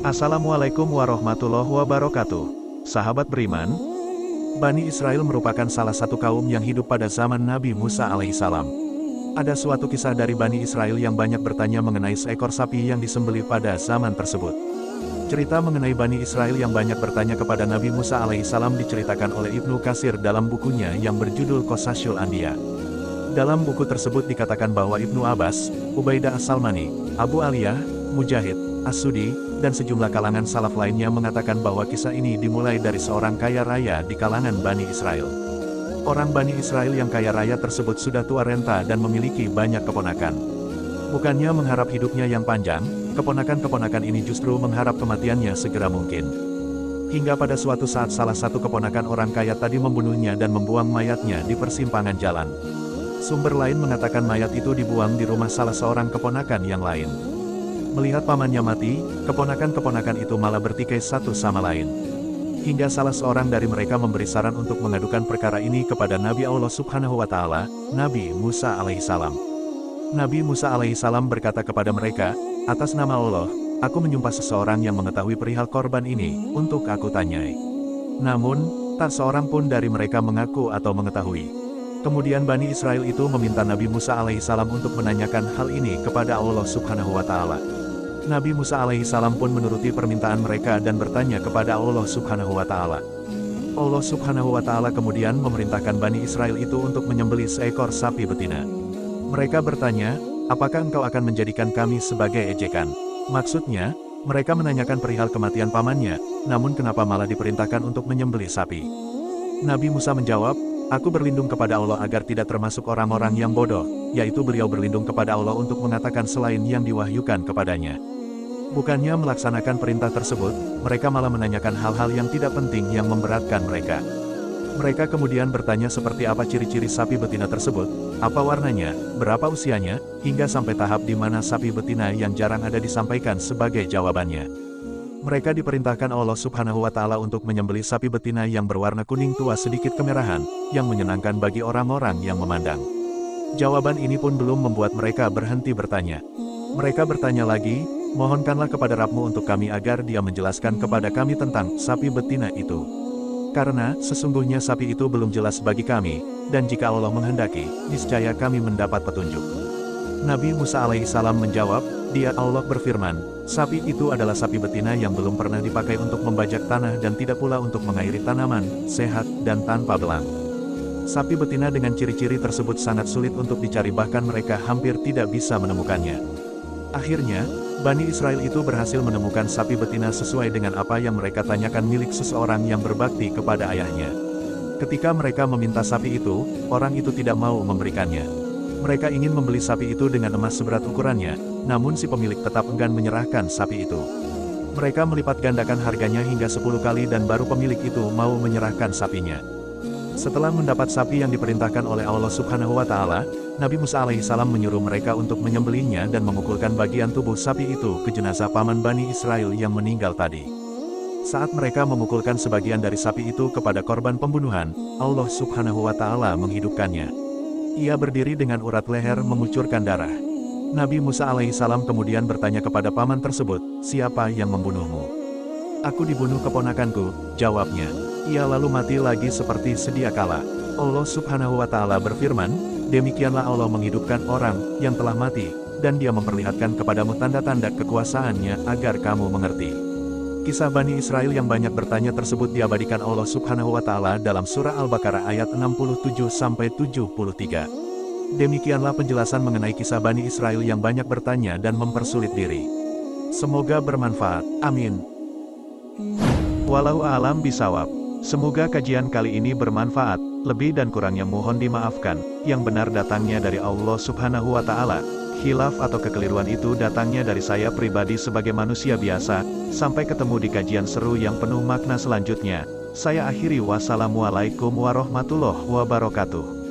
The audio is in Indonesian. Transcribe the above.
Assalamualaikum warahmatullahi wabarakatuh. Sahabat beriman, Bani Israel merupakan salah satu kaum yang hidup pada zaman Nabi Musa alaihissalam. Ada suatu kisah dari Bani Israel yang banyak bertanya mengenai seekor sapi yang disembelih pada zaman tersebut. Cerita mengenai Bani Israel yang banyak bertanya kepada Nabi Musa alaihissalam diceritakan oleh Ibnu Katsir dalam bukunya yang berjudul Qosasul Anbiya. Dalam buku tersebut dikatakan bahwa Ibnu Abbas, Ubaidah As-Salmani, Abu Aliyah, Mujahid, As-Sudi, dan sejumlah kalangan salaf lainnya mengatakan bahwa kisah ini dimulai dari seorang kaya raya di kalangan Bani Israel. Orang Bani Israel yang kaya raya tersebut sudah tua renta dan memiliki banyak keponakan. Bukannya mengharap hidupnya yang panjang, keponakan-keponakan ini justru mengharap kematiannya segera mungkin. Hingga pada suatu saat salah satu keponakan orang kaya tadi membunuhnya dan membuang mayatnya di persimpangan jalan. Sumber lain mengatakan mayat itu dibuang di rumah salah seorang keponakan yang lain. Melihat pamannya mati, keponakan-keponakan itu malah bertikai satu sama lain. Hingga salah seorang dari mereka memberi saran untuk mengadukan perkara ini kepada Nabi Allah Subhanahu wa Ta'ala, Nabi Musa alaihissalam. Nabi Musa alaihissalam berkata kepada mereka, "Atas nama Allah, aku menyumpah seseorang yang mengetahui perihal korban ini, untuk aku tanyai." Namun, tak seorang pun dari mereka mengaku atau mengetahui. Kemudian Bani Israel itu meminta Nabi Musa alaihissalam untuk menanyakan hal ini kepada Allah Subhanahu wa Ta'ala. Nabi Musa alaihissalam pun menuruti permintaan mereka dan bertanya kepada Allah Subhanahu wa Ta'ala. Allah Subhanahu wa Ta'ala kemudian memerintahkan Bani Israel itu untuk menyembelih seekor sapi betina. Mereka bertanya, "Apakah engkau akan menjadikan kami sebagai ejekan?" Maksudnya, mereka menanyakan perihal kematian pamannya, namun kenapa malah diperintahkan untuk menyembelih sapi? Nabi Musa menjawab, "Aku berlindung kepada Allah agar tidak termasuk orang-orang yang bodoh," yaitu beliau berlindung kepada Allah untuk mengatakan selain yang diwahyukan kepadanya. Bukannya melaksanakan perintah tersebut, mereka malah menanyakan hal-hal yang tidak penting yang memberatkan mereka. Mereka kemudian bertanya seperti apa ciri-ciri sapi betina tersebut, apa warnanya, berapa usianya, hingga sampai tahap di mana sapi betina yang jarang ada disampaikan sebagai jawabannya. Mereka diperintahkan Allah Subhanahu wa Ta'ala untuk menyembelih sapi betina yang berwarna kuning tua sedikit kemerahan, yang menyenangkan bagi orang-orang yang memandang. Jawaban ini pun belum membuat mereka berhenti bertanya. Mereka bertanya lagi, "Mohonkanlah kepada Rabb-Mu untuk kami agar Dia menjelaskan kepada kami tentang sapi betina itu. Karena sesungguhnya sapi itu belum jelas bagi kami, dan jika Allah menghendaki, niscaya kami mendapat petunjuk." Nabi Musa alaihissalam menjawab, "Dia Allah berfirman, sapi itu adalah sapi betina yang belum pernah dipakai untuk membajak tanah dan tidak pula untuk mengairi tanaman, sehat dan tanpa belang." Sapi betina dengan ciri-ciri tersebut sangat sulit untuk dicari bahkan mereka hampir tidak bisa menemukannya. Akhirnya, Bani Israel itu berhasil menemukan sapi betina sesuai dengan apa yang mereka tanyakan milik seseorang yang berbakti kepada ayahnya. Ketika mereka meminta sapi itu, orang itu tidak mau memberikannya. Mereka ingin membeli sapi itu dengan emas seberat ukurannya, namun si pemilik tetap enggan menyerahkan sapi itu. Mereka melipat gandakan harganya hingga 10 kali dan baru pemilik itu mau menyerahkan sapinya. Setelah mendapat sapi yang diperintahkan oleh Allah Subhanahu wa Ta'ala, Nabi Musa alaihissalam menyuruh mereka untuk menyembelihnya dan memukulkan bagian tubuh sapi itu ke jenazah paman Bani Israel yang meninggal tadi. Saat mereka memukulkan sebagian dari sapi itu kepada korban pembunuhan, Allah Subhanahu wa Ta'ala menghidupkannya. Ia berdiri dengan urat leher mengucurkan darah. Nabi Musa alaihissalam kemudian bertanya kepada paman tersebut, "Siapa yang membunuhmu?" "Aku dibunuh keponakanku," jawabnya. Ia lalu mati lagi seperti sedia kala. Allah Subhanahu wa Ta'ala berfirman, "Demikianlah Allah menghidupkan orang yang telah mati, dan Dia memperlihatkan kepadamu tanda-tanda kekuasaannya agar kamu mengerti." Kisah Bani Israel yang banyak bertanya tersebut diabadikan Allah Subhanahu wa Ta'ala dalam surah Al-Baqarah ayat 67-73. Demikianlah penjelasan mengenai kisah Bani Israel yang banyak bertanya dan mempersulit diri. Semoga bermanfaat. Amin. Walau alam bisawab. Semoga kajian kali ini bermanfaat, lebih dan kurangnya mohon dimaafkan, yang benar datangnya dari Allah Subhanahu wa Ta'ala, khilaf atau kekeliruan itu datangnya dari saya pribadi sebagai manusia biasa. Sampai ketemu di kajian seru yang penuh makna selanjutnya. Saya akhiri, wassalamualaikum warahmatullahi wabarakatuh.